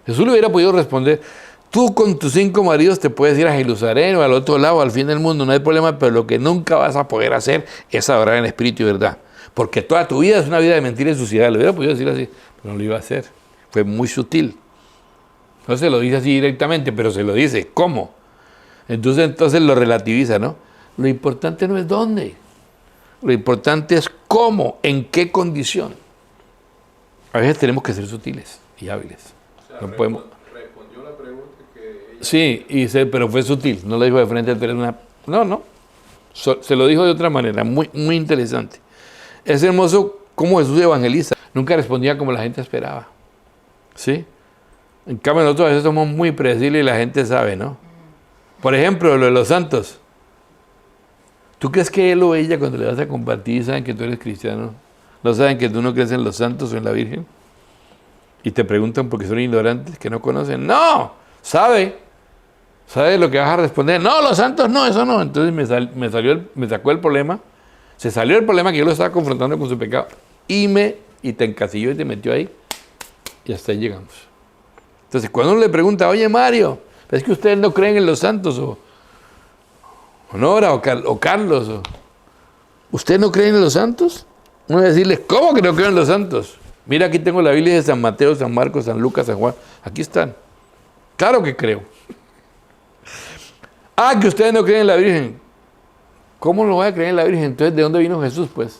Speaker 1: Jesús le hubiera podido responder, tú con tus 5 maridos te puedes ir a Jerusalén o al otro lado, al fin del mundo, no hay problema, pero lo que nunca vas a poder hacer es adorar en espíritu y verdad. Porque toda tu vida es una vida de mentira y suciedad. Le hubiera podido decir así, pero no lo iba a hacer. Fue muy sutil. No se lo dice así directamente, pero se lo dice. ¿Cómo? Entonces lo relativiza, ¿no? Lo importante no es dónde. Lo importante es cómo, en qué condición. A veces tenemos que ser sutiles y hábiles.
Speaker 2: O sea,
Speaker 1: no podemos...
Speaker 2: respondió la pregunta que ella...
Speaker 1: Sí, pero fue sutil. No lo dijo de frente, pero una... No. Se lo dijo de otra manera, muy, muy interesante. Es hermoso cómo Jesús evangeliza. Nunca respondía como la gente esperaba. ¿Sí? En cambio, nosotros a veces somos muy predecibles y la gente sabe, ¿no? Por ejemplo, lo de los santos. ¿Tú crees que él o ella cuando le vas a compartir saben que tú eres cristiano? ¿No saben que tú no crees en los santos o en la Virgen? Y te preguntan porque son ignorantes, que no conocen. ¡No! ¿Sabe lo que vas a responder? No, los santos no, eso no. Entonces me sacó el problema. Se salió el problema que yo lo estaba confrontando con su pecado. Y te encasilló y te metió ahí. Y hasta ahí llegamos. Entonces, cuando uno le pregunta, oye Mario, ¿es que ustedes no creen en los santos? O Nora, o Carlos, ¿ustedes no creen en los santos? Uno va a decirles, ¿cómo que no creo en los santos? Mira, aquí tengo la Biblia de San Mateo, San Marcos, San Lucas, San Juan. Aquí están. Claro que creo. Que ustedes no creen en la Virgen. ¿Cómo no voy a creer en la Virgen? Entonces, ¿de dónde vino Jesús, pues?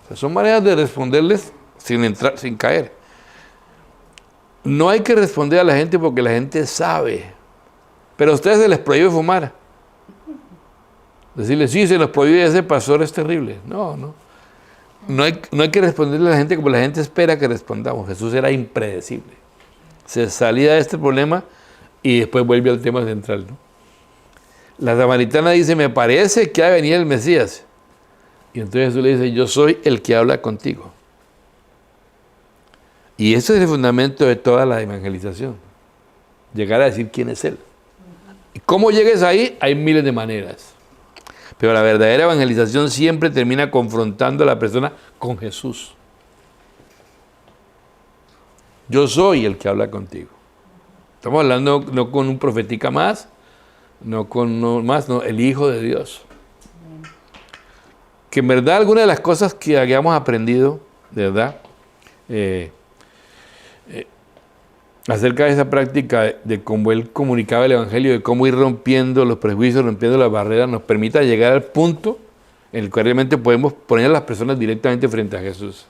Speaker 1: O sea, son maneras de responderles sin caer. No hay que responder a la gente porque la gente sabe. Pero a ustedes se les prohíbe fumar. Decirles, sí, se los prohíbe, ese pastor es terrible. No hay que responderle a la gente como la gente espera que respondamos. Jesús era impredecible. Se salía de este problema y después vuelve al tema central, ¿no? La samaritana dice, me parece que ha de venir el Mesías. Y entonces Jesús le dice, yo soy el que habla contigo. Y ese es el fundamento de toda la evangelización. Llegar a decir quién es Él. ¿Y cómo llegues ahí? Hay miles de maneras. Pero la verdadera evangelización siempre termina confrontando a la persona con Jesús. Yo soy el que habla contigo. Estamos hablando no con un profetica más, no con uno más, no, el Hijo de Dios. Que en verdad algunas de las cosas que habíamos aprendido, de verdad, acerca de esa práctica de cómo Él comunicaba el Evangelio, de cómo ir rompiendo los prejuicios, rompiendo las barreras, nos permita llegar al punto en el cual realmente podemos poner a las personas directamente frente a Jesús,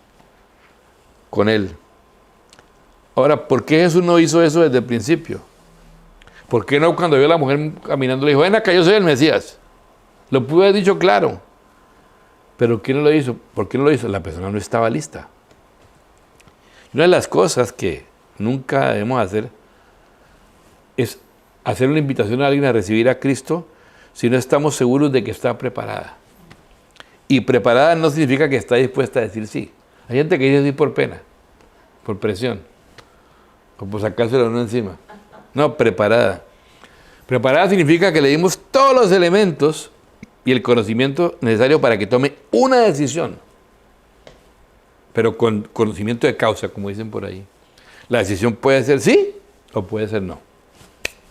Speaker 1: con Él. Ahora, ¿por qué Jesús no hizo eso desde el principio? ¿Por qué no cuando vio a la mujer caminando le dijo, ven acá, yo soy el Mesías? Lo pudo haber dicho claro. Pero ¿quién no lo hizo? ¿Por qué no lo hizo? La persona no estaba lista. Una de las cosas que nunca debemos hacer es hacer una invitación a alguien a recibir a Cristo si no estamos seguros de que está preparada. Y preparada no significa que está dispuesta a decir sí. Hay gente que dice sí por pena, por presión, o por sacárselo uno encima. No, preparada. Preparada significa que le dimos todos los elementos y el conocimiento necesario para que tome una decisión, pero con conocimiento de causa, como dicen por ahí. La decisión puede ser sí o puede ser no,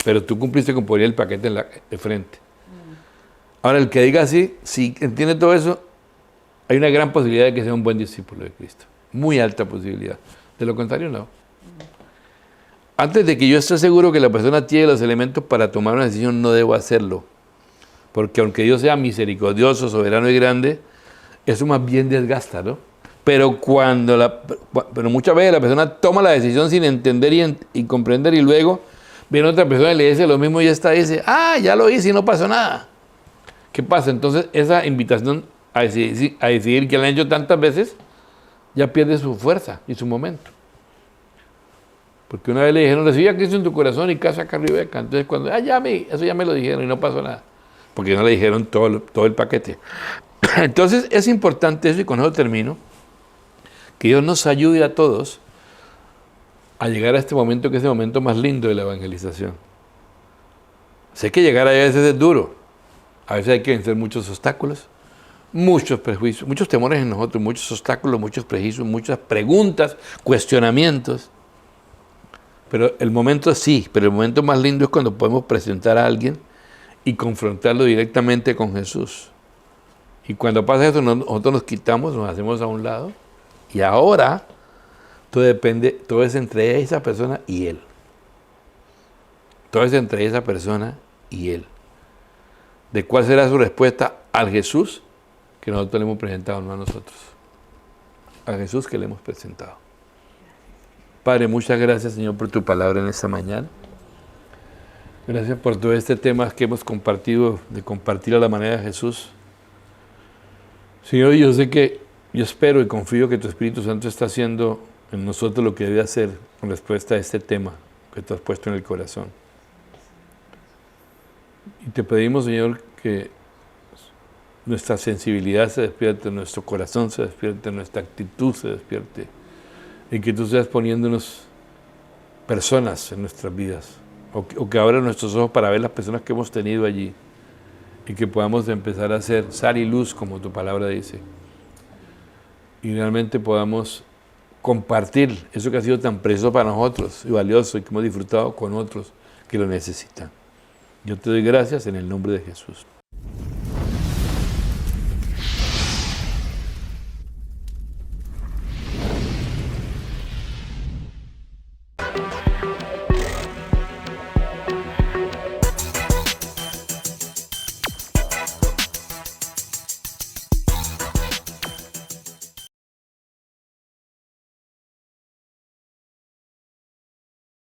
Speaker 1: pero tú cumpliste con poner el paquete de frente. Ahora, el que diga sí, si entiende todo eso, hay una gran posibilidad de que sea un buen discípulo de Cristo. Muy alta posibilidad. De lo contrario, no. Antes de que yo esté seguro que la persona tiene los elementos para tomar una decisión, no debo hacerlo. Porque aunque Dios sea misericordioso, soberano y grande, eso más bien desgasta, ¿no? Pero pero muchas veces la persona toma la decisión sin entender y comprender, y luego viene otra persona y le dice lo mismo y esta dice, ya lo hice y no pasó nada. ¿Qué pasa? Entonces esa invitación a decidir que la han hecho tantas veces, ya pierde su fuerza y su momento. Porque una vez le dijeron, recibí a Cristo en tu corazón y casa acá arriba. Entonces cuando, eso ya me lo dijeron y no pasó nada. Porque no le dijeron todo el paquete. Entonces es importante eso, y con eso termino, que Dios nos ayude a todos a llegar a este momento, que es el momento más lindo de la evangelización. Sé que llegar a veces es duro. A veces hay que vencer muchos obstáculos, muchos prejuicios, muchos temores en nosotros, muchos obstáculos, muchos prejuicios, muchas preguntas, cuestionamientos. Pero el momento más lindo es cuando podemos presentar a alguien y confrontarlo directamente con Jesús. Y cuando pasa eso, nosotros nos quitamos, nos hacemos a un lado, y ahora todo es entre esa persona y Él. Todo es entre esa persona y Él. ¿De cuál será su respuesta al Jesús que nosotros le hemos presentado, no a nosotros? Al Jesús que le hemos presentado. Padre, muchas gracias, Señor, por tu palabra en esta mañana. Gracias por todo este tema que hemos compartido, de compartir a la manera de Jesús. Señor, yo espero y confío que tu Espíritu Santo está haciendo en nosotros lo que debe hacer con respuesta a este tema que tú has puesto en el corazón. Y te pedimos, Señor, que nuestra sensibilidad se despierte, nuestro corazón se despierte, nuestra actitud se despierte, y que tú seas poniéndonos personas en nuestras vidas, o que abra nuestros ojos para ver las personas que hemos tenido allí, y que podamos empezar a ser sal y luz, como tu palabra dice, y realmente podamos compartir eso que ha sido tan precioso para nosotros y valioso, y que hemos disfrutado con otros que lo necesitan. Yo te doy gracias en el nombre de Jesús.